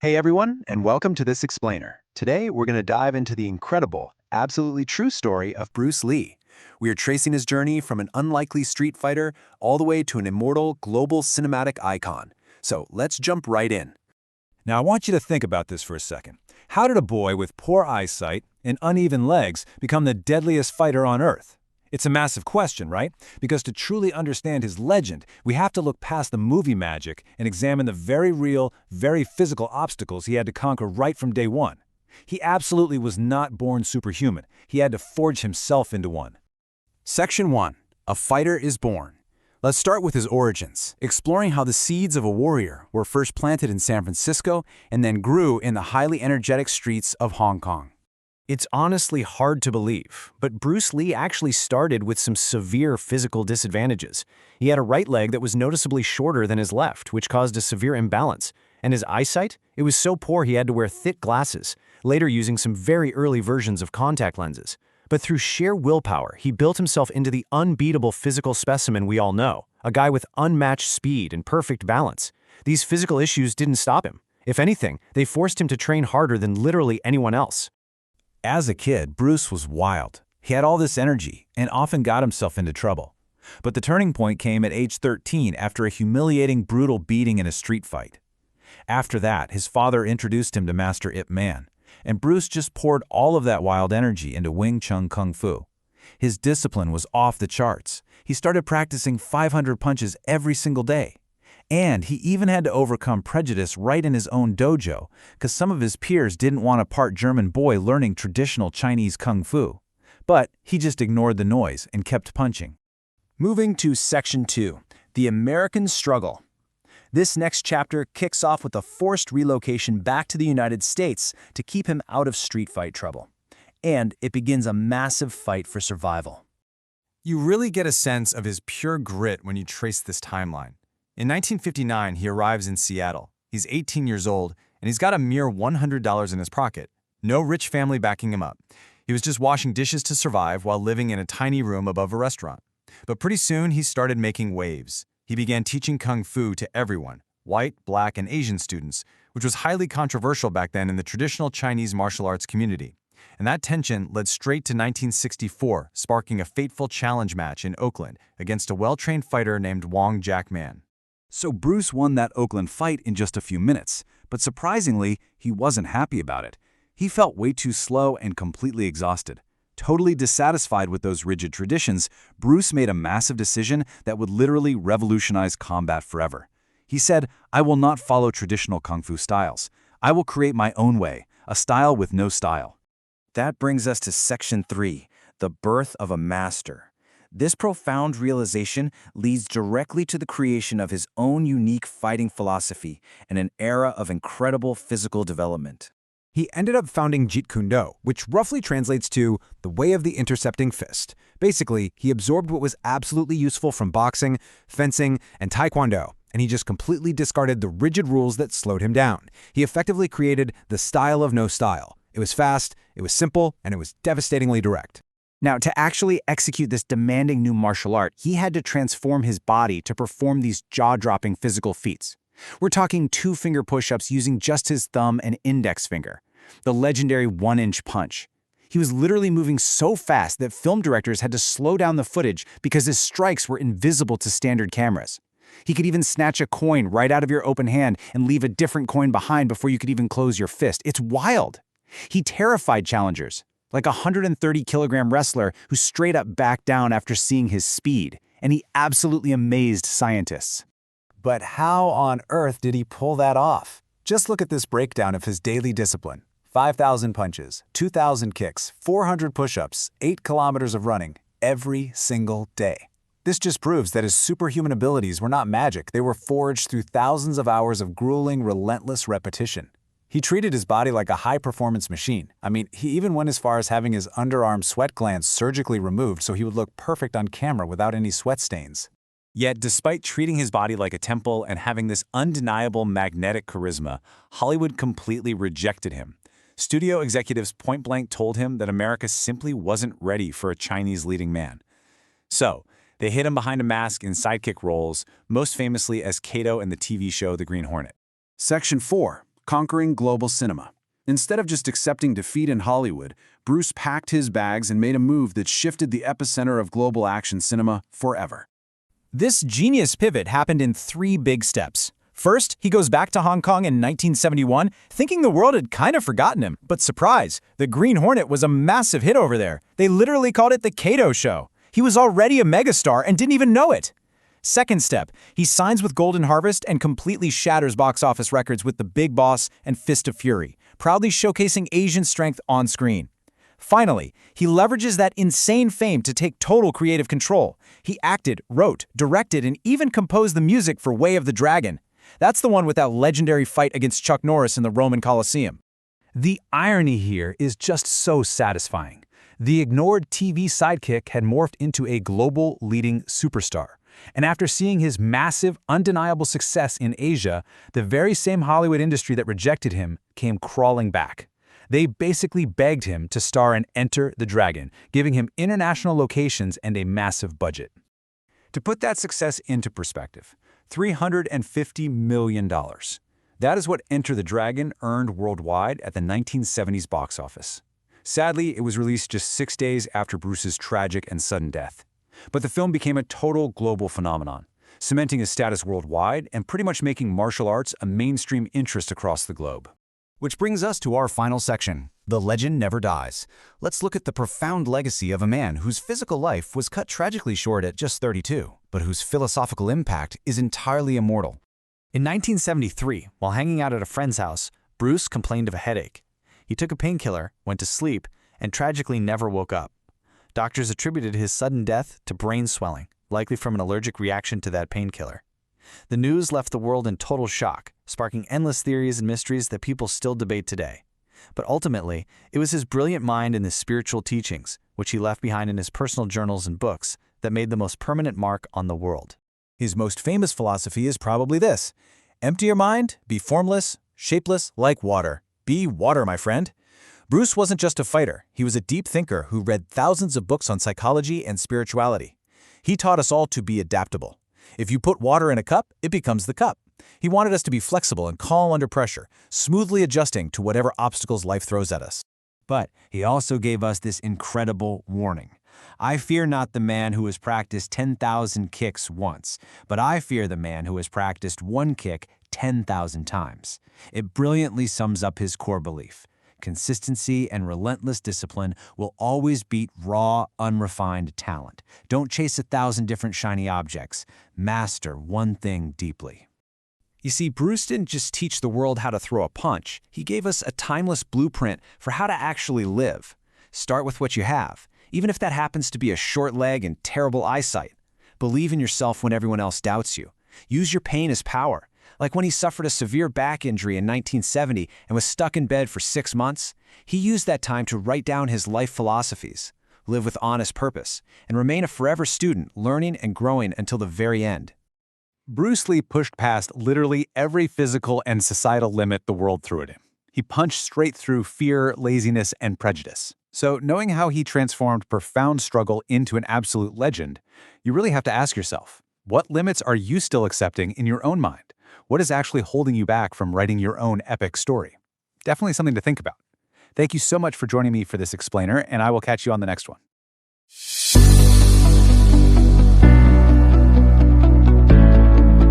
Hey everyone, and welcome to this explainer. Today we're going to dive into the incredible, absolutely true story of Bruce Lee. We are tracing his journey from an unlikely street fighter all the way to an immortal global cinematic icon. So let's jump right in. Now, I want you to think about this for a second. How did a boy with poor eyesight and uneven legs become the deadliest fighter on Earth? It's a massive question, right? Because to truly understand his legend, we have to look past the movie magic and examine the very real, very physical obstacles he had to conquer right from day one. He absolutely was not born superhuman. He had to forge himself into one. Section 1. A Fighter is Born. Let's start with his origins, exploring how the seeds of a warrior were first planted in San Francisco and then grew in the highly energetic streets of Hong Kong. It's honestly hard to believe, but Bruce Lee actually started with some severe physical disadvantages. He had a right leg that was noticeably shorter than his left, which caused a severe imbalance. And his eyesight? It was so poor he had to wear thick glasses, later using some very early versions of contact lenses. But through sheer willpower, he built himself into the unbeatable physical specimen we all know, a guy with unmatched speed and perfect balance. These physical issues didn't stop him. If anything, they forced him to train harder than literally anyone else. As a kid, Bruce was wild. He had all this energy and often got himself into trouble. But the turning point came at age 13 after a humiliating, brutal beating in a street fight. After that, his father introduced him to Master Ip Man, and Bruce just poured all of that wild energy into Wing Chun Kung Fu. His discipline was off the charts. He started practicing 500 punches every single day. And he even had to overcome prejudice right in his own dojo, because some of his peers didn't want a part German boy learning traditional Chinese kung fu. But he just ignored the noise and kept punching. Moving to Section 2, The American Struggle. This next chapter kicks off with a forced relocation back to the United States to keep him out of street fight trouble. And it begins a massive fight for survival. You really get a sense of his pure grit when you trace this timeline. In 1959, he arrives in Seattle. He's 18 years old, and he's got a mere $100 in his pocket. No rich family backing him up. He was just washing dishes to survive while living in a tiny room above a restaurant. But pretty soon, he started making waves. He began teaching kung fu to everyone, white, black, and Asian students, which was highly controversial back then in the traditional Chinese martial arts community. And that tension led straight to 1964, sparking a fateful challenge match in Oakland against a well-trained fighter named Wong Jack Man. So Bruce won that Oakland fight in just a few minutes, but surprisingly, he wasn't happy about it. He felt way too slow and completely exhausted. Totally dissatisfied with those rigid traditions, Bruce made a massive decision that would literally revolutionize combat forever. He said, "I will not follow traditional kung fu styles. I will create my own way, a style with no style." That brings us to Section 3, The Birth of a Master. This profound realization leads directly to the creation of his own unique fighting philosophy and an era of incredible physical development. He ended up founding Jeet Kune Do, which roughly translates to the way of the intercepting fist. Basically, he absorbed what was absolutely useful from boxing, fencing, and taekwondo, and he just completely discarded the rigid rules that slowed him down. He effectively created the style of no style. It was fast, it was simple, and it was devastatingly direct. Now, to actually execute this demanding new martial art, he had to transform his body to perform these jaw-dropping physical feats. We're talking 2-finger push-ups using just his thumb and index finger, the legendary 1-inch punch. He was literally moving so fast that film directors had to slow down the footage because his strikes were invisible to standard cameras. He could even snatch a coin right out of your open hand and leave a different coin behind before you could even close your fist. It's wild. He terrified challengers, like a 130-kilogram wrestler who straight up backed down after seeing his speed, and he absolutely amazed scientists. But how on earth did he pull that off? Just look at this breakdown of his daily discipline. 5,000 punches, 2,000 kicks, 400 push-ups, 8 kilometers of running, every single day. This just proves that his superhuman abilities were not magic. They were forged through thousands of hours of grueling, relentless repetition. He treated his body like a high-performance machine. I mean, he even went as far as having his underarm sweat glands surgically removed so he would look perfect on camera without any sweat stains. Yet, despite treating his body like a temple and having this undeniable magnetic charisma, Hollywood completely rejected him. Studio executives point-blank told him that America simply wasn't ready for a Chinese leading man. So, they hid him behind a mask in sidekick roles, most famously as Kato in the TV show The Green Hornet. Section 4. conquering global cinema. Instead of just accepting defeat in Hollywood, Bruce packed his bags and made a move that shifted the epicenter of global action cinema forever. This genius pivot happened in 3 big steps. First, he goes back to Hong Kong in 1971, thinking the world had kind of forgotten him. But surprise, the Green Hornet was a massive hit over there. They literally called it the Kato Show. He was already a megastar and didn't even know it. Second step, he signs with Golden Harvest and completely shatters box office records with The Big Boss and Fist of Fury, proudly showcasing Asian strength on screen. Finally, he leverages that insane fame to take total creative control. He acted, wrote, directed, and even composed the music for Way of the Dragon. That's the one with that legendary fight against Chuck Norris in the Roman Colosseum. The irony here is just so satisfying. The ignored TV sidekick had morphed into a global leading superstar. And after seeing his massive, undeniable success in Asia, the very same Hollywood industry that rejected him came crawling back. They basically begged him to star in Enter the Dragon, giving him international locations and a massive budget. To put that success into perspective, $350 million. That is what Enter the Dragon earned worldwide at the 1970s box office. Sadly, it was released just 6 days after Bruce's tragic and sudden death. But the film became a total global phenomenon, cementing his status worldwide and pretty much making martial arts a mainstream interest across the globe. Which brings us to our final section. The legend never dies. Let's look at the profound legacy of a man whose physical life was cut tragically short at just 32, but whose philosophical impact is entirely immortal. In 1973, while hanging out at a friend's house, Bruce complained of a headache. He took a painkiller, went to sleep, and tragically never woke up. Doctors attributed his sudden death to brain swelling, likely from an allergic reaction to that painkiller. The news left the world in total shock, sparking endless theories and mysteries that people still debate today. But ultimately, it was his brilliant mind and his spiritual teachings, which he left behind in his personal journals and books, that made the most permanent mark on the world. His most famous philosophy is probably this: empty your mind, be formless, shapeless, like water. Be water, my friend. Bruce wasn't just a fighter. He was a deep thinker who read thousands of books on psychology and spirituality. He taught us all to be adaptable. If you put water in a cup, it becomes the cup. He wanted us to be flexible and calm under pressure, smoothly adjusting to whatever obstacles life throws at us. But he also gave us this incredible warning. I fear not the man who has practiced 10,000 kicks once, but I fear the man who has practiced one kick 10,000 times. It brilliantly sums up his core belief. Consistency and relentless discipline will always beat raw, unrefined talent. Don't chase 1,000 different shiny objects. Master one thing deeply. You see, Bruce didn't just teach the world how to throw a punch. He gave us a timeless blueprint for how to actually live. Start with what you have, even if that happens to be a short leg and terrible eyesight. Believe in yourself when everyone else doubts you. Use your pain as power. Like when he suffered a severe back injury in 1970 and was stuck in bed for 6 months, he used that time to write down his life philosophies, live with honest purpose, and remain a forever student, learning and growing until the very end. Bruce Lee pushed past literally every physical and societal limit the world threw at him. He punched straight through fear, laziness, and prejudice. So knowing how he transformed profound struggle into an absolute legend, you really have to ask yourself, what limits are you still accepting in your own mind? What is actually holding you back from writing your own epic story? Definitely something to think about. Thank you so much for joining me for this explainer, and I will catch you on the next one.